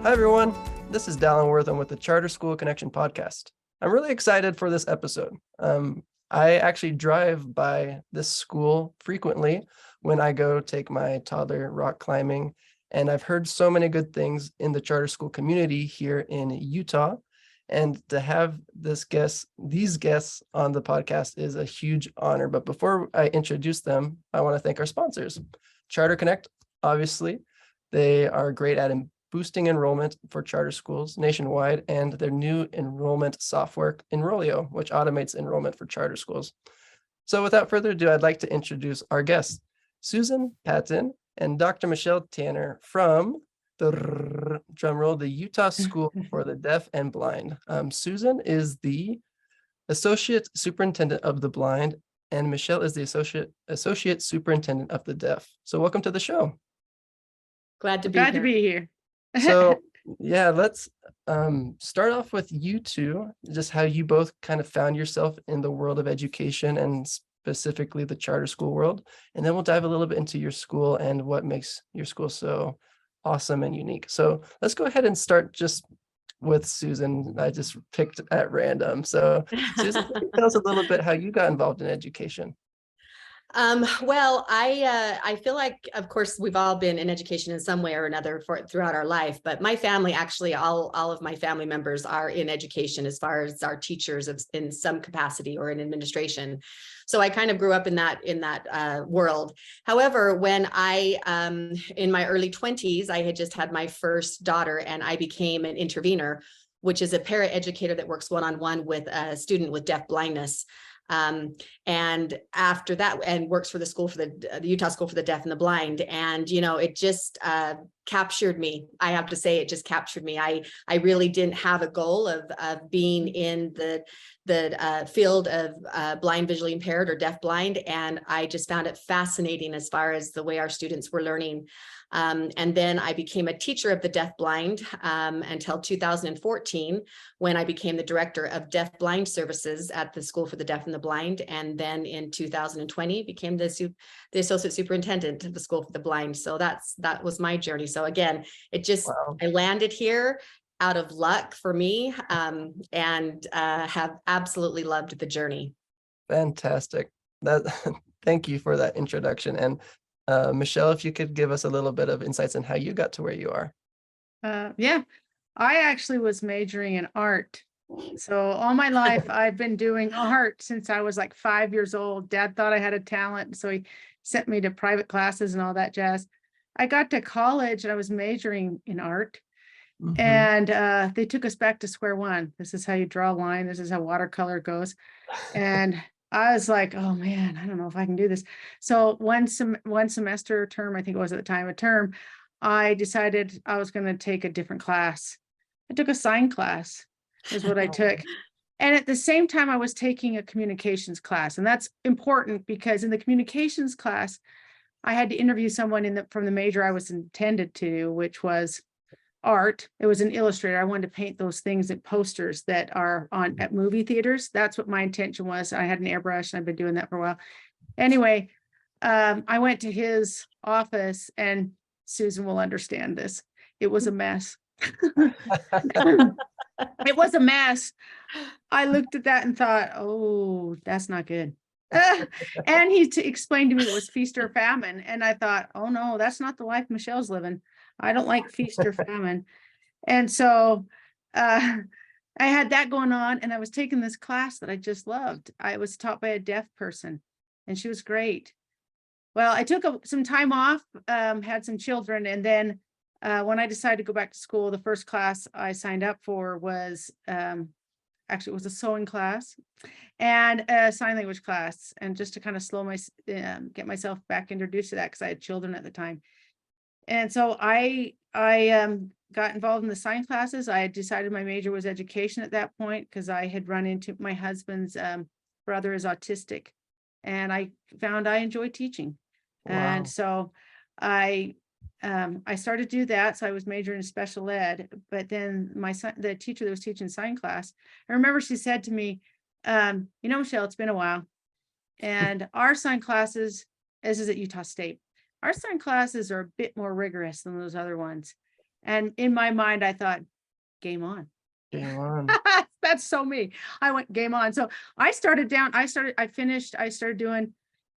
Hi, everyone. This is Dallin Wortham with the Charter School Connection podcast. I'm really excited for this episode. I actually drive by this school frequently when I go take my toddler rock climbing, and I've heard so many good things in the charter school community here in Utah. And to have these guests on the podcast is a huge honor. But before I introduce them, I want to thank our sponsors. Charter Connect, obviously, they are great at boosting enrollment for charter schools nationwide, and their new enrollment software, Enrollio, which automates enrollment for charter schools. So without further ado, I'd like to introduce our guests, Susan Patten and Dr. Michelle Tanner from the drumroll, the Utah School for the Deaf and Blind. Susan is the Associate Superintendent of the Blind, and Michelle is the Associate Superintendent of the Deaf. So welcome to the show. Glad to be here. So yeah, let's start off with you two, just how you both kind of found yourself in the world of education and specifically the charter school world. And then we'll dive a little bit into your school and what makes your school so awesome and unique. So let's go ahead and start just with Susan. I just picked at random. So Susan, tell us a little bit how you got involved in education. Well, I feel like, of course, we've all been in education in some way or another throughout our life, but my family, actually, all of my family members are in education as far as our teachers in some capacity or in administration. So I kind of grew up in that world. However, when in my early 20s, I had just had my first daughter and I became an intervener, which is a paraeducator that works one-on-one with a student with deaf blindness. And after that, and works for the Utah School for the Deaf and the Blind. And, it just captured me. I have to say, it just captured me. I really didn't have a goal of being in the field of blind, visually impaired, or deaf blind. And I just found it fascinating as far as the way our students were learning. And then I became a teacher of the deaf blind until 2014, when I became the director of deaf blind services at the School for the Deaf and the Blind. And then in 2020, became the associate superintendent of the School for the Blind. So that was my journey. So again, wow. I landed here out of luck for me, and have absolutely loved the journey. Fantastic. Thank you for that introduction. And Michelle, if you could give us a little bit of insights on how you got to where you are. Yeah, I actually was majoring in art. So all my life, I've been doing art since I was like 5 years old. Dad thought I had a talent, so he sent me to private classes and all that jazz. I got to college and I was majoring in art. Mm-hmm. And they took us back to square one. This is how you draw a line. This is how watercolor goes. And I was like, oh man, I don't know if I can do this. So one semester term, I think it was at the time of term, I decided I was going to take a different class. I took a sign class is what I took. And at the same time, I was taking a communications class. And that's important because in the communications class, I had to interview someone from the major I was intended to, which was art. It was an illustrator. I wanted to paint those things at posters that are on at movie theaters. That's what my intention was. I had an airbrush and I've been doing that for a while. Anyway, I went to his office, and Susan will understand this. It was a mess. It was a mess. I looked at that and thought, oh, that's not good. And he explained to me it was feast or famine. And I thought, oh no, that's not the life Michelle's living. I don't like feast or famine. And so I had that going on, and I was taking this class that I just loved. I was taught by a deaf person, and she was great. Well, I took some time off, had some children, and then when I decided to go back to school, the first class I signed up for was actually, it was a sewing class and a sign language class, and just to kind of get myself back introduced to that because I had children at the time. And so I got involved in the sign classes. I had decided my major was education at that point because I had run into my husband's brother is autistic, and I found I enjoy teaching. Wow. And so I started to do that. So I was majoring in special ed, but then the teacher that was teaching sign class, I remember she said to me, Michelle, it's been a while. And our sign classes, this is at Utah State, our sign classes are a bit more rigorous than those other ones. And in my mind, I thought, game on. Game on. That's so me. I went game on. So I started doing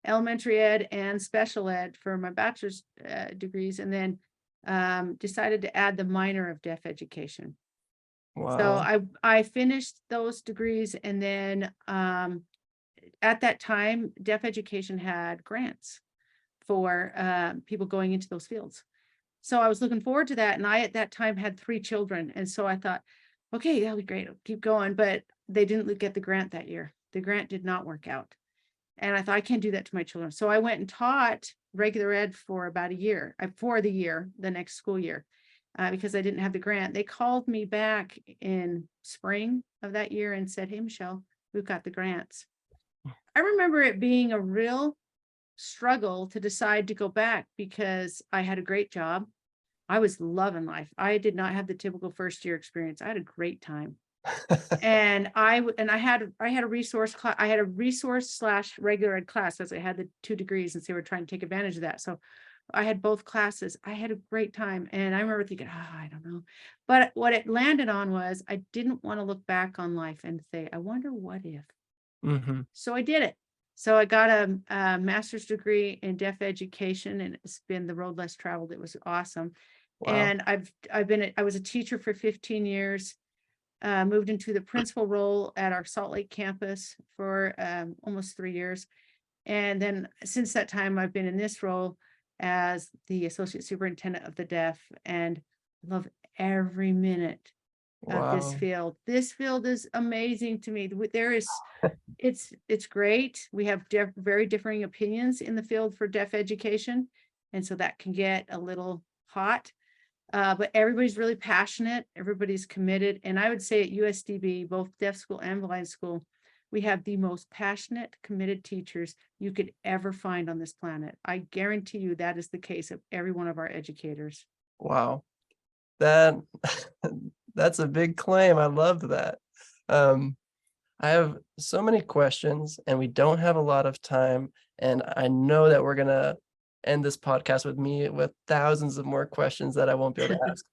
elementary ed and special ed for my bachelor's degrees, and then decided to add the minor of deaf education. So Wow. I finished those degrees, and then at that time, deaf education had grants for people going into those fields. So I was looking forward to that. And I, at that time, had 3 children. And so I thought, okay, that'll be great. I'll keep going. But they didn't get the grant that year. The grant did not work out. And I thought, I can't do that to my children. So I went and taught regular ed for about a year, the next school year, because I didn't have the grant. They called me back in spring of that year and said, hey, Michelle, we've got the grants. I remember it being a real struggle to decide to go back, because I had a great job. I was loving life. I did not have the typical first year experience. I had a great time. And I had a resource class. I had a resource / regular ed class, as I had the 2 degrees, and so we were trying to take advantage of that. So I had both classes. I had a great time. And I remember thinking, I don't know. But what it landed on was, I didn't want to look back on life and say, I wonder what if. So I did it. So I got a master's degree in deaf education, and it's been the road less traveled. It was awesome. Wow. And I was a teacher for 15 years, moved into the principal role at our Salt Lake campus for almost 3 years. And then since that time, I've been in this role as the associate superintendent of the deaf, and love every minute of this Wow. field. This field is amazing to me. It's great. We have very differing opinions in the field for deaf education. And so that can get a little hot, but everybody's really passionate. Everybody's committed. And I would say at USDB, both deaf school and blind school, we have the most passionate, committed teachers you could ever find on this planet. I guarantee you that is the case of every one of our educators. Wow. That's a big claim. I loved that. I have so many questions, and we don't have a lot of time. And I know that we're going to end this podcast with me with thousands of more questions that I won't be able to ask.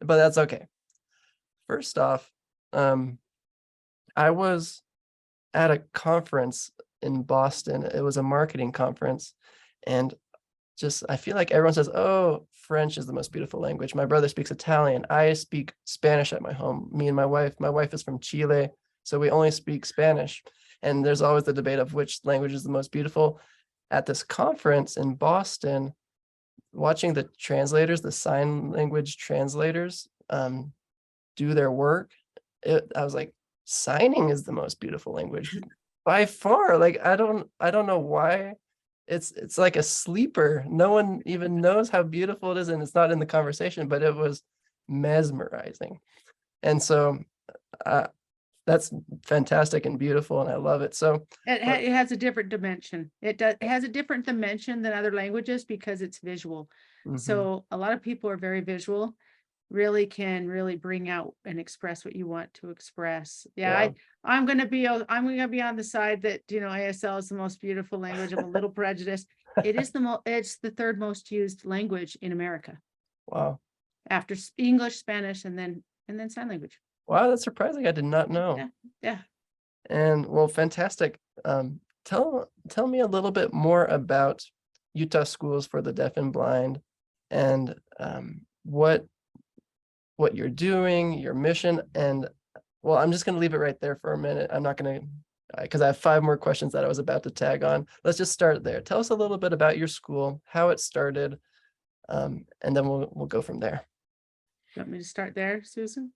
But that's okay. First off, I was at a conference in Boston. It was a marketing conference, and I feel like everyone says, oh, French is the most beautiful language. My brother speaks Italian. I speak Spanish at my home. Me and my wife is from Chile, so we only speak Spanish. And there's always the debate of which language is the most beautiful. At this conference in Boston, watching the translators, the sign language translators, do their work, I was like, signing is the most beautiful language by far. Like, I don't know why. It's like a sleeper. No one even knows how beautiful it is, and it's not in the conversation, but it was mesmerizing. And so that's fantastic and beautiful, and I love it. So it has a different dimension. It has a different dimension than other languages because it's visual. So a lot of people are very visual, can really bring out and express what you want to express. I'm going to be on the side that, ASL is the most beautiful language. I'm a little prejudiced. It's the 3rd most used language in America. Wow. After English, Spanish, and then sign language. Wow, that's surprising. I did not know. Yeah. And well, fantastic. Tell me a little bit more about Utah Schools for the Deaf and Blind, and what you're doing, your mission. And well, I'm just going to leave it right there for a minute. I'm not going to, because I have 5 more questions that I was about to tag on. Let's just start there. Tell us a little bit about your school, how it started, and then we'll go from there. You want me to start there, Susan?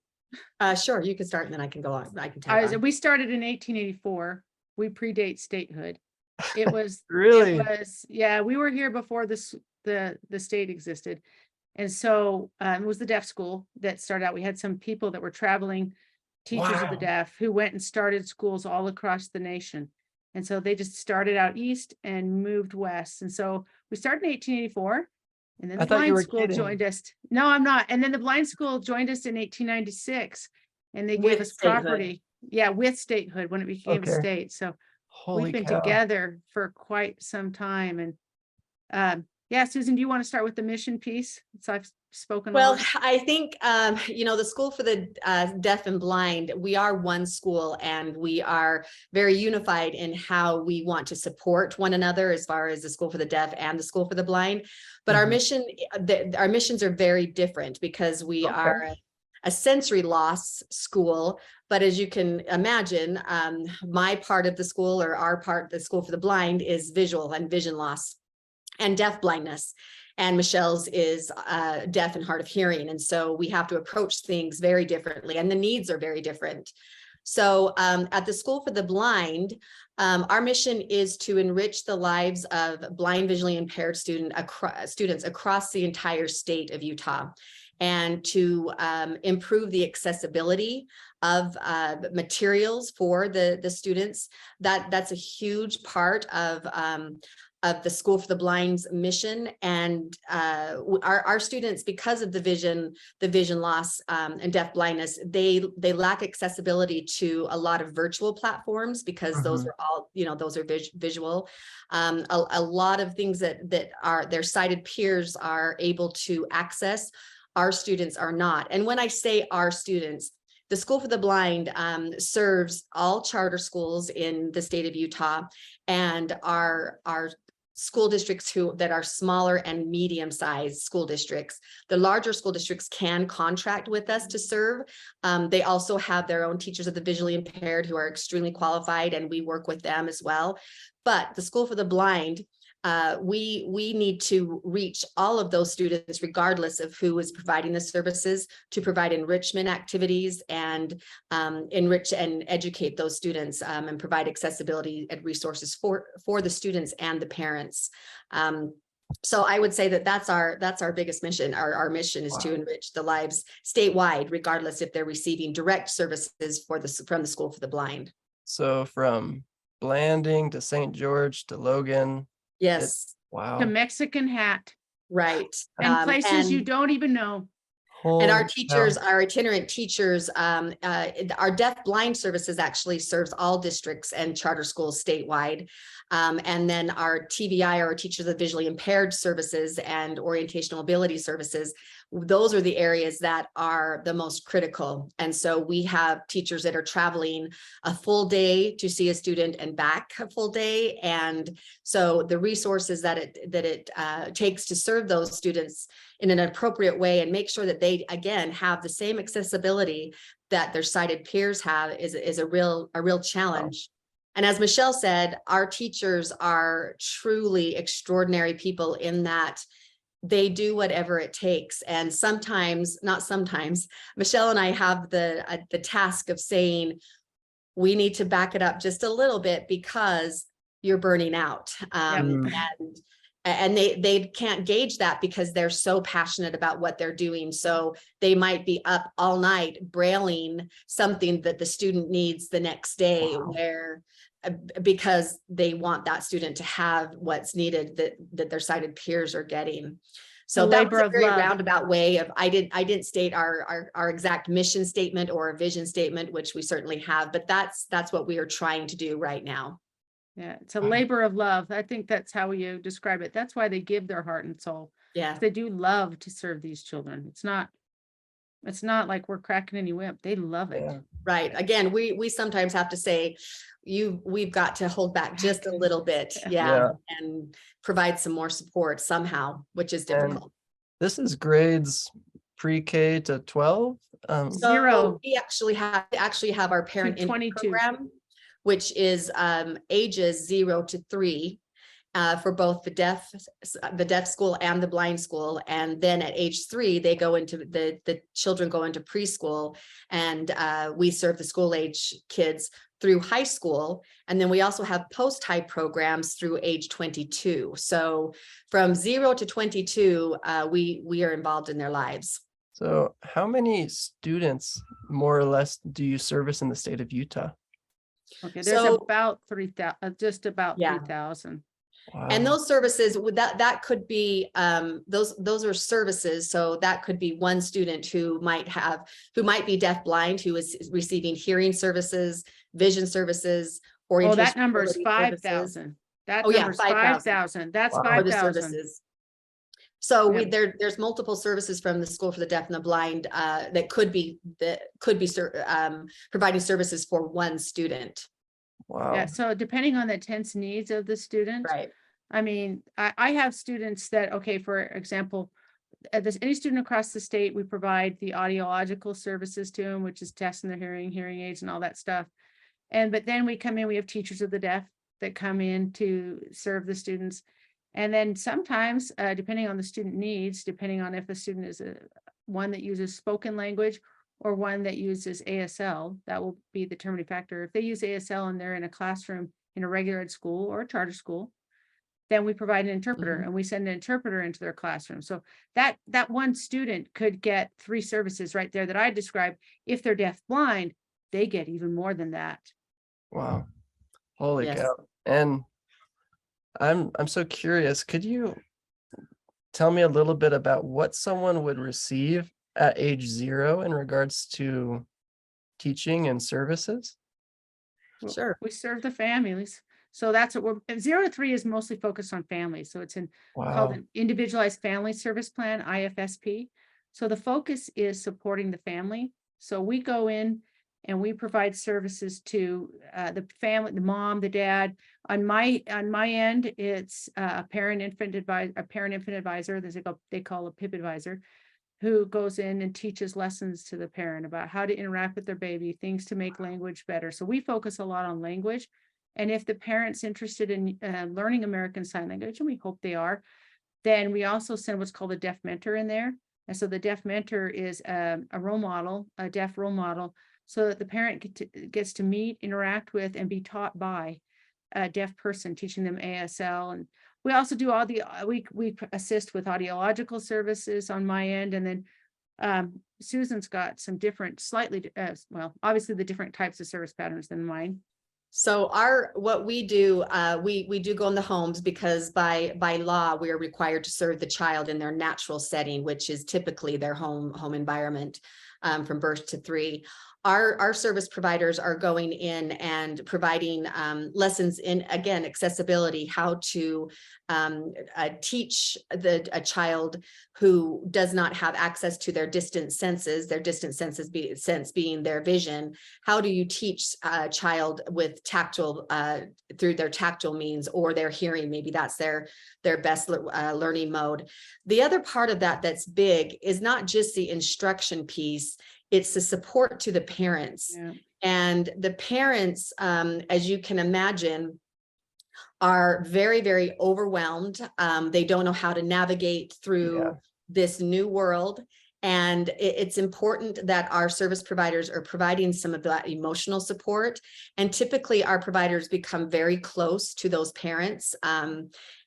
Sure, you can start and then I can go on. I can tag on. We started in 1884. We predate statehood. It was Really? We were here before the state existed. And so it was the deaf school that started out. We had some people that were traveling teachers of the deaf who went and started schools all across the nation. And so they just started out east and moved west. And so we started in 1884. And then the blind school joined us. No, I'm not. And then the blind school joined us in 1896. And they gave us property. Yeah, with statehood when it became a state. So we've been together for quite some time. And Susan, do you want to start with the mission piece? So spoken a Well, lot? I think, the School for the Deaf and Blind, we are one school, and we are very unified in how we want to support one another as far as the School for the Deaf and the School for the Blind. But our missions are very different, because we are a sensory loss school. But as you can imagine, my part of the school, or our part, the School for the Blind, is visual and vision loss and deaf blindness. And Michelle's is deaf and hard of hearing. And so we have to approach things very differently, and the needs are very different. So at the School for the Blind, our mission is to enrich the lives of blind, visually impaired students across the entire state of Utah, and to improve the accessibility of materials for the students. That's a huge part of the School for the Blind's mission. And our students, because of the vision loss and deaf blindness, they lack accessibility to a lot of virtual platforms, because those are all, those are visual. A lot of things that are their sighted peers are able to access, our students are not. And when I say our students, the School for the Blind serves all charter schools in the state of Utah, and our school districts that are smaller and medium-sized school districts. The larger school districts can contract with us to serve. They also have their own teachers of the visually impaired who are extremely qualified, and we work with them as well. But the School for the Blind, we need to reach all of those students, regardless of who is providing the services, to provide enrichment activities and enrich and educate those students, and provide accessibility and resources for the students and the parents. So I would say that that's our biggest mission. Our mission is to enrich the lives statewide, regardless if they're receiving direct services from the School for the Blind. So from Blanding to St. George to Logan. Yes. Wow. The Mexican Hat. Right. And places you don't even know. And our teachers, our itinerant teachers, our deaf blind services actually serves all districts and charter schools statewide. And then our TVI, our teachers of visually impaired services and orientational ability services, those are the areas that are the most critical. And so we have teachers that are traveling a full day to see a student and back a full day. And so the resources that it takes to serve those students in an appropriate way and make sure that they, again, have the same accessibility that their sighted peers have is a real challenge. And as Michelle said, our teachers are truly extraordinary people in that they do whatever it takes. And not sometimes, Michelle and I have the task of saying, we need to back it up just a little bit because you're burning out. And they can't gauge that because they're so passionate about what they're doing. So they might be up all night brailing something that the student needs the next day, because they want that student to have what's needed that their sighted peers are getting. So that was a very roundabout way of, I didn't state our exact mission statement or a vision statement, which we certainly have, but that's what we are trying to do right now. Yeah, it's a labor of love. I think that's how you describe it. That's why they give their heart and soul. Yeah, they do love to serve these children. It's not like we're cracking any whip. They love it. Yeah. Right. Again, we sometimes have to say, we've got to hold back just a little bit, and provide some more support somehow, which is difficult. And this is grades pre-K to 12. So 0. we actually have our parent input 22 program, which is ages 0 to 3 for both the deaf school and the blind school. And then at age 3, they go into the children go into preschool, and we serve the school age kids through high school. And then we also have post-high programs through age 22. So from 0 to 22, we are involved in their lives. So how many students more or less do you service in the state of Utah? Okay, there's about 3,000, just about 3,000. Wow. And those services that could be those are services. So that could be one student who might be deaf blind, who is receiving hearing services, vision services, or that number is 5,000. That number is 5,000. That's 5,000. So Yeah. there's multiple services from the School for the Deaf and the Blind that could be providing services for one student. Wow. Yeah, so depending on the intense needs of the student, Right. I mean, I have students that, okay, for example, any student across the state, we provide the audiological services to them, which is testing their hearing, hearing aids and all that stuff. But then we come in, we have teachers of the deaf that come in to serve the students. And then sometimes, depending on the student needs, depending on if the student is one that uses spoken language or one that uses ASL, that will be the determining factor. If they use ASL and they're in a classroom in a regular ed school or a charter school, then we provide an interpreter and we send an interpreter into their classroom. So that one student could get 3 services right there that I described. If they're deaf blind, they get even more than that. Wow. Holy Yes. cow. And I'm so curious. Could you tell me a little bit about what someone would receive at age 0 in regards to teaching and services? Sure. We serve the families. So that's what we're 0 to 3 is mostly focused on families. So it's called Wow. an individualized family service plan, IFSP. So the focus is supporting the family. So we go in and we provide services to the family, the mom, the dad. On my end, it's a parent-infant advisor. They call a PIP advisor, who goes in and teaches lessons to the parent about how to interact with their baby, things to make language better. So we focus a lot on language. And if the parent's interested in learning American Sign Language, and we hope they are, then we also send what's called a deaf mentor in there. And so the deaf mentor is a role model, a deaf role model, so that the parent gets to meet, interact with, and be taught by a deaf person, teaching them ASL. And we also do all the, we assist with audiological services on my end. And then Susan's got some different, slightly, well, obviously the different types of service patterns than mine. So what we do, we do go in the homes because by law, we are required to serve the child in their natural setting, which is typically their home environment from birth to 3. Our service providers are going in and providing lessons in, again, accessibility, how to teach a child who does not have access to their distant senses being their vision. How do you teach a child with tactile, through their tactile means, or their hearing? Maybe that's their best learning mode. The other part of that that's big is not just the instruction piece, it's the support to the parents. Yeah. And the parents, as you can imagine, are very, very overwhelmed. They don't know how to navigate through this new world. And it's important that our service providers are providing some of that emotional support. And typically our providers become very close to those parents.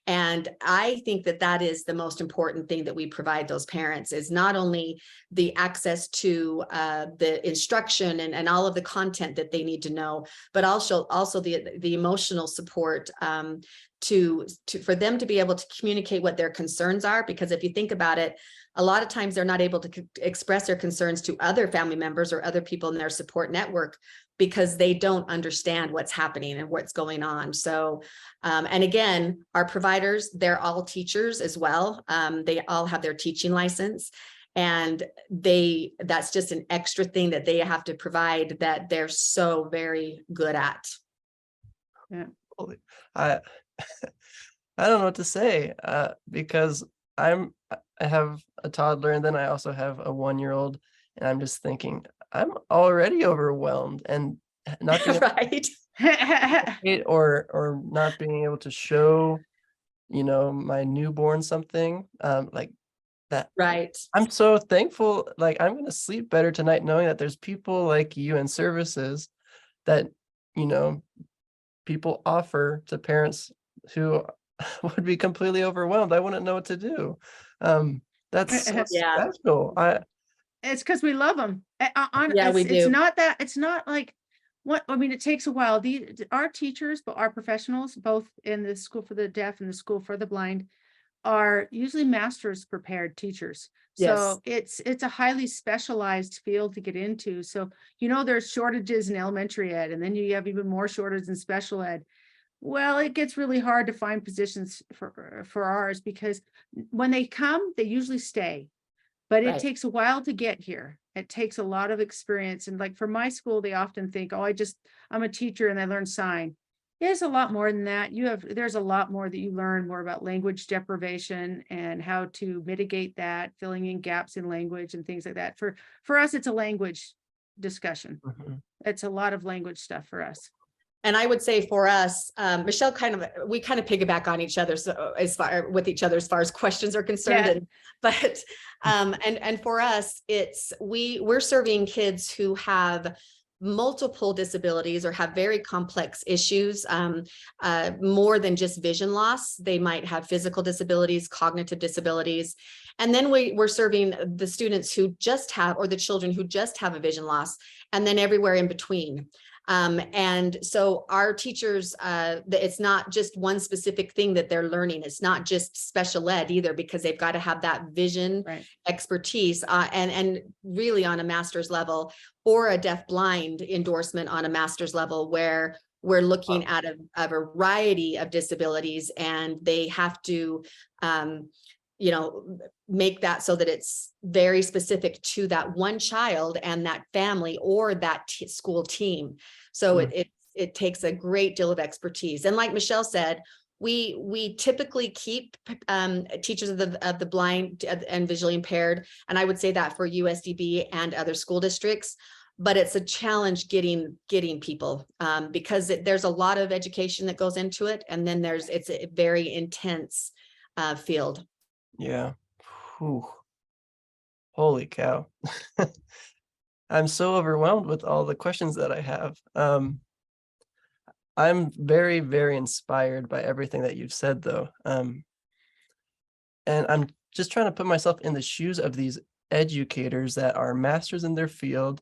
And I think that is the most important thing that we provide those parents, is not only the access to the instruction and all of the content that they need to know, but also the emotional support for them to be able to communicate what their concerns are. Because if you think about it, a lot of times they're not able to express their concerns to other family members or other people in their support network because they don't understand what's happening and what's going on. So, and again, our providers, they're all teachers as well. They all have their teaching license, and that's just an extra thing that they have to provide that they're so very good at. Yeah. I I don't know what to say because I have a toddler and then I also have a 1-year-old, and I'm just thinking I'm already overwhelmed, and not being Right. or not being able to show, my newborn something like that. Right. I'm so thankful. Like, I'm gonna sleep better tonight knowing that there's people like you and services that, people offer to parents who would be completely overwhelmed. I wouldn't know what to do. That's so Yeah. special. It's because we love them. Yeah, we It's do. not that, it's not like, I mean, it takes a while. Our teachers, but our professionals, both in the School for the Deaf and the School for the Blind, are usually master's prepared teachers. Yes. So it's a highly specialized field to get into. So, there's shortages in elementary ed, and then you have even more shortages in special ed. Well, it gets really hard to find positions for ours because when they come, they usually stay. But it Right. takes a while to get here. It takes a lot of experience. And like for my school, they often think, oh, I'm a teacher and I learn sign. There's a lot more than that. There's a lot more that you learn more about language deprivation and how to mitigate that, filling in gaps in language and things like that. For us, it's a language discussion. Mhm. It's a lot of language stuff for us. And I would say for us, Michelle, we kind of piggyback on each other, so as far as questions are concerned. Yeah. And but and for us, we're serving kids who have multiple disabilities or have very complex issues, more than just vision loss. They might have physical disabilities, cognitive disabilities. And then we're serving the students who just have, or the children who just have a vision loss, and then everywhere in between. And so our teachers, it's not just one specific thing that they're learning. It's not just special ed either, because they've got to have that vision expertise, and really on a master's level, or a deaf blind endorsement on a master's level, where we're looking at a variety of disabilities, and they have to, make that so that it's very specific to that one child and that family or that school team. So it takes a great deal of expertise. And like Michelle said, we typically keep teachers of the blind and visually impaired. And I would say that for USDB and other school districts, but it's a challenge getting people, because there's a lot of education that goes into it. And then it's a very intense field. Yeah. Whew. Holy cow. I'm so overwhelmed with all the questions that I have. I'm very, very inspired by everything that you've said, though. And I'm just trying to put myself in the shoes of these educators that are masters in their field,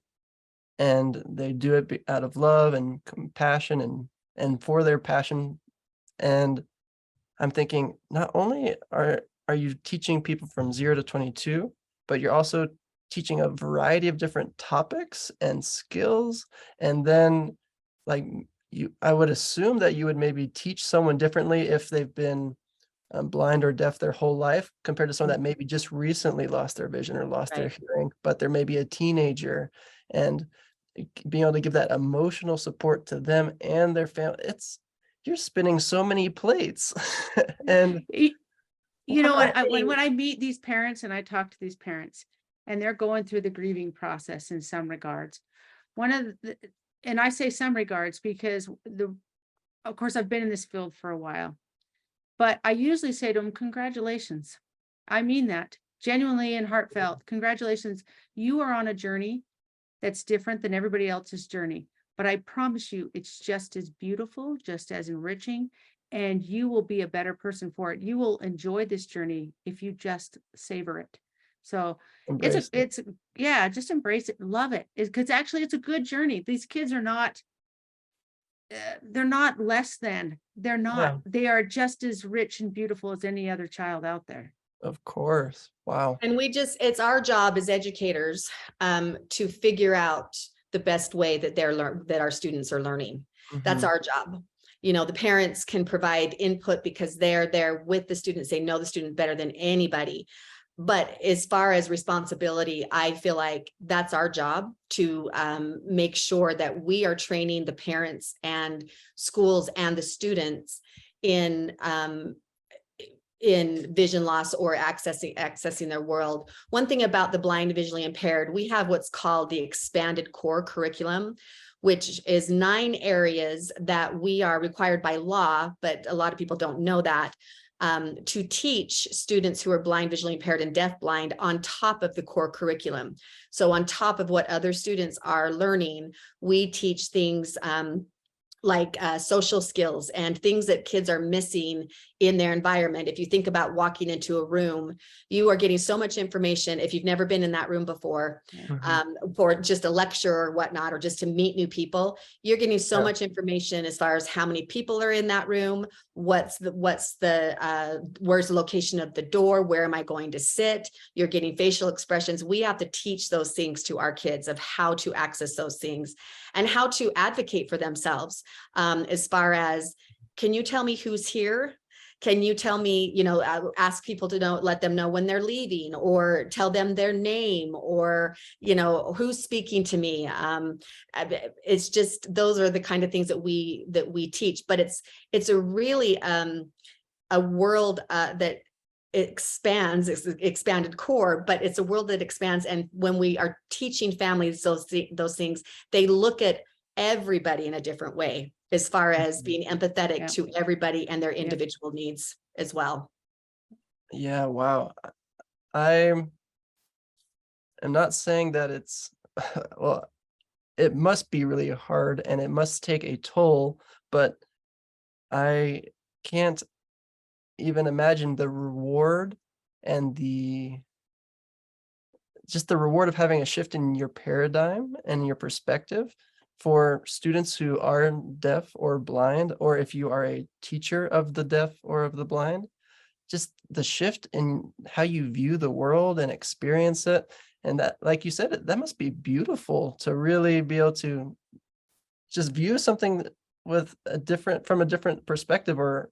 and they do it out of love and compassion and for their passion. And I'm thinking, not only are you teaching people from 0 to 22, but you're also teaching a variety of different topics and skills. And then, like, I would assume that you would maybe teach someone differently if they've been blind or deaf their whole life, compared to someone that maybe just recently lost their vision or lost their hearing, but they're maybe a teenager. And being able to give that emotional support to them and their family, you're spinning so many plates. And you know what, when I meet these parents and I talk to these parents and they're going through the grieving process in some regards, and I say some regards because of course I've been in this field for a while, but I usually say to them, congratulations. I mean that genuinely and heartfelt. Congratulations. You are on a journey that's different than everybody else's journey. But I promise you, it's just as beautiful, just as enriching, and you will be a better person for it. You will enjoy this journey if you just savor it. So just embrace it, love it. Because actually it's a good journey. These kids are not, they're not less than, they are just as rich and beautiful as any other child out there. Of course. Wow. And it's our job as educators to figure out the best way that that our students are learning. That's our job. The parents can provide input because they're there with the students. They know the student better than anybody. But as far as responsibility, I feel like that's our job to make sure that we are training the parents and schools and the students in vision loss or accessing their world. One thing about the blind and visually impaired, we have what's called the expanded core curriculum, which is 9 areas that we are required by law, but a lot of people don't know that, to teach students who are blind, visually impaired, and deafblind on top of the core curriculum. So on top of what other students are learning, we teach things like social skills and things that kids are missing in their environment. If you think about walking into a room, you are getting so much information if you've never been in that room before, for just a lecture or whatnot, or just to meet new people. You're getting so much information as far as how many people are in that room, where's the location of the door, where am I going to sit? You're getting facial expressions. We have to teach those things to our kids of how to access those things and how to advocate for themselves, as far as can you tell me who's here? Can you tell me, ask people to know, let them know when they're leaving, or tell them their name, or, who's speaking to me. It's just, those are the kind of things that we teach, but it's a really, a world that expands. It's an expanded core, but it's a world that expands. And when we are teaching families those things, they look at everybody in a different way, as far as being empathetic to everybody and their individual needs as well. Yeah, wow. I am not saying that it's well, it must be really hard and it must take a toll, but I can't even imagine the reward and just the reward of having a shift in your paradigm and your perspective for students who are deaf or blind, or if you are a teacher of the deaf or of the blind. Just the shift in how you view the world and experience it. And that, like you said, that must be beautiful to really be able to just view something with from a different perspective, or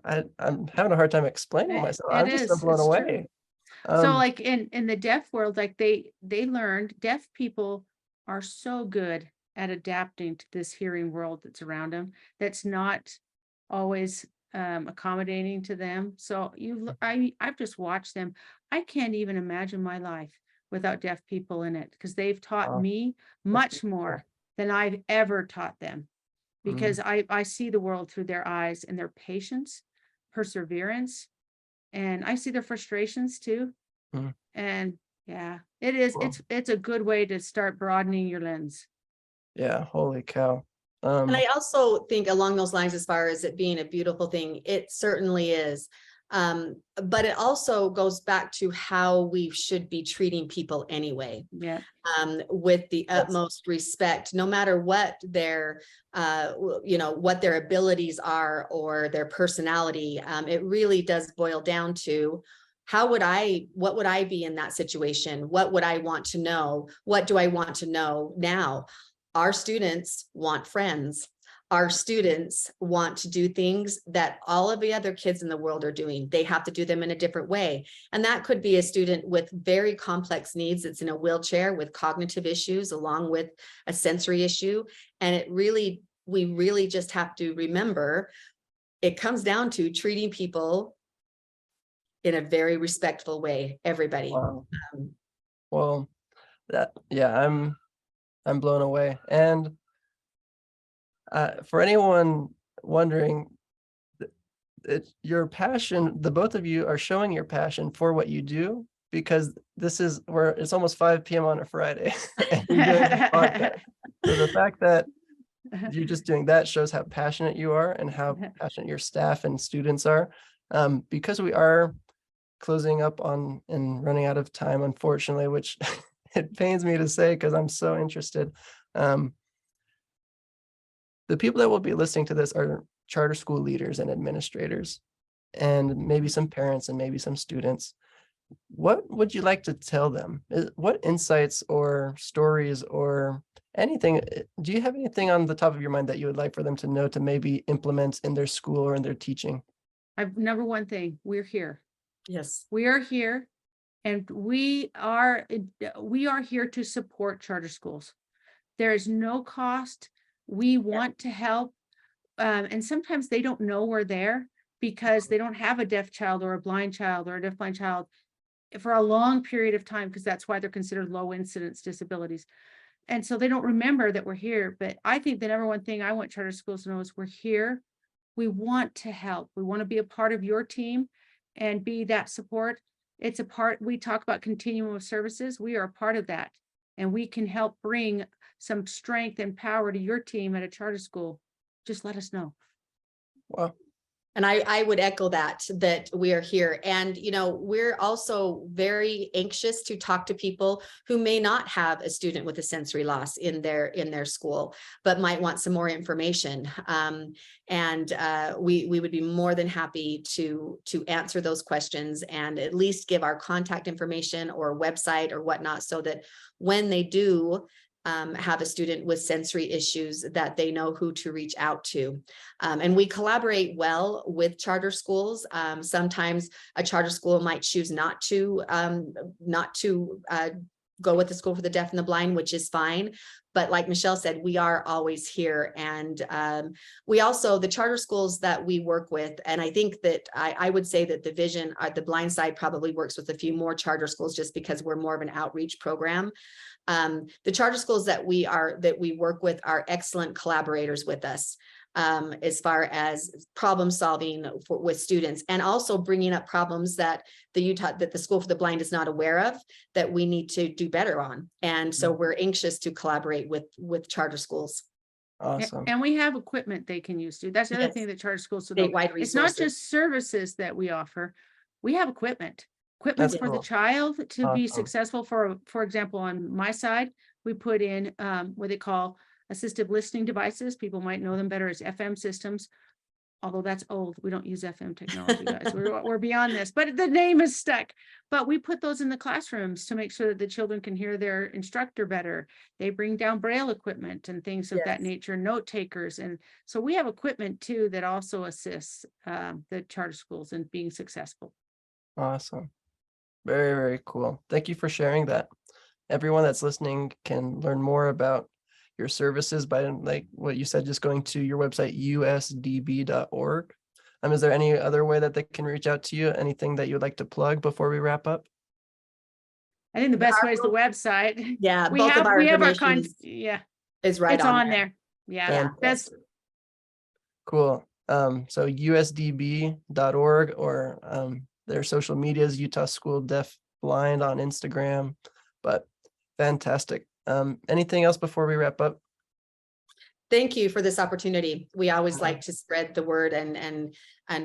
I'm having a hard time explaining myself. I'm just so blown it's true. away. So like in the deaf world, like they learned, deaf people are so good at adapting to this hearing world that's around them, that's not always accommodating to them. So I've just watched them. I can't even imagine my life without deaf people in it, because they've taught Wow, me that's much really more cool. than I've ever taught them, because Mm, I see the world through their eyes and their patience, perseverance, and I see their frustrations too. mm, And yeah, it is, cool. it's a good way to start broadening your lens. Yeah, holy cow. And I also think along those lines, as far as it being a beautiful thing, it certainly is. But it also goes back to how we should be treating people anyway, Yeah. with the That's utmost respect, no matter what their, what their abilities are or their personality. It really does boil down to what would I be in that situation? What would I want to know? What do I want to know now? Our students want friends. Our students want to do things that all of the other kids in the world are doing. They have to do them in a different way. And that could be a student with very complex needs that's in a wheelchair with cognitive issues, along with a sensory issue. And we really just have to remember, it comes down to treating people in a very respectful way, everybody. wow. Um, Well, yeah, I'm blown away. And for anyone wondering, your passion, the both of you are showing your passion for what you do, because it's almost 5 p.m. on a Friday and you're doing this podcast. So the fact that you're just doing that shows how passionate you are and how passionate your staff and students are. Because we are closing up on and running out of time, unfortunately, which it pains me to say because I'm so interested. The people that will be listening to this are charter school leaders and administrators, and maybe some parents and maybe some students. What would you like to tell them? What insights or stories or anything? Do you have anything on the top of your mind that you would like for them to know to maybe implement in their school or in their teaching? Number one thing, we're here. yes. We are here, and we are here to support charter schools. There is no cost. We want to help. And sometimes they don't know we're there because they don't have a deaf child or a blind child or a deaf blind child for a long period of time, because that's why they're considered low incidence disabilities. And so they don't remember that we're here. But I think the number one thing I want charter schools to know is we're here. We want to help. We want to be a part of your team and be that support. It's a part, we talk about continuum of services. We are a part of that. And we can help bring some strength and power to your team at a charter school. Just let us know. Well, And I would echo that we are here. And, we're also very anxious to talk to people who may not have a student with a sensory loss in their school, but might want some more information. We would be more than happy to answer those questions and at least give our contact information or website or whatnot, so that when they do have a student with sensory issues, that they know who to reach out to. And we collaborate well with charter schools. Sometimes a charter school might choose not to go with the School for the Deaf and the Blind, which is fine. But like Michelle said, we are always here. And we also, the charter schools that we work with, and I think that I would say that the Vision, the Blind Side probably works with a few more charter schools just because we're more of an outreach program. The charter schools that we work with are excellent collaborators with us. As far as problem solving with students, and also bringing up problems that the School for the Blind is not aware of, that we need to do better on. And so we're anxious to collaborate with charter schools. Awesome. And we have equipment they can use too. That's the other Yes. thing that charter schools. So Statewide it's not resources. just services that we offer. We have equipment That's for the cool. child to be Awesome. successful. For example, on my side, we put in what they call assistive listening devices. People might know them better as FM systems, although that's old. We don't use FM technology, guys. We're beyond this, but the name is stuck. But we put those in the classrooms to make sure that the children can hear their instructor better. They bring down Braille equipment and things of that nature, note takers. And so we have equipment too that also assists the charter schools in being successful. Awesome. Very, very cool. Thank you for sharing that. Everyone that's listening can learn more about your services by, like what you said, just going to your website, usdb.org. Is there any other way that they can reach out to you? Anything that you'd like to plug before we wrap up? I think the best way is the website. Yeah, We both have of our our information is right it's on there. Yeah, that's cool. So usdb.org, or their social medias, Utah School Deaf Blind on Instagram. But fantastic. Anything else before we wrap up? Thank you for this opportunity. We always like to spread the word and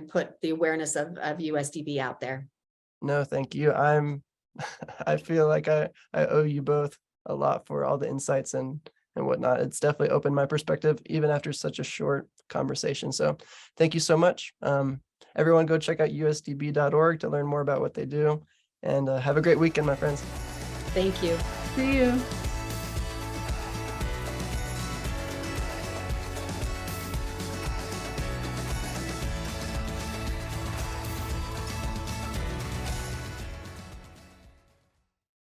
put the awareness of USDB out there. No, thank you. I feel like I owe you both a lot for all the insights and whatnot. It's definitely opened my perspective even after such a short conversation. So thank you so much. Everyone go check out usdb.org to learn more about what they do, and have a great weekend, my friends. Thank you. see you.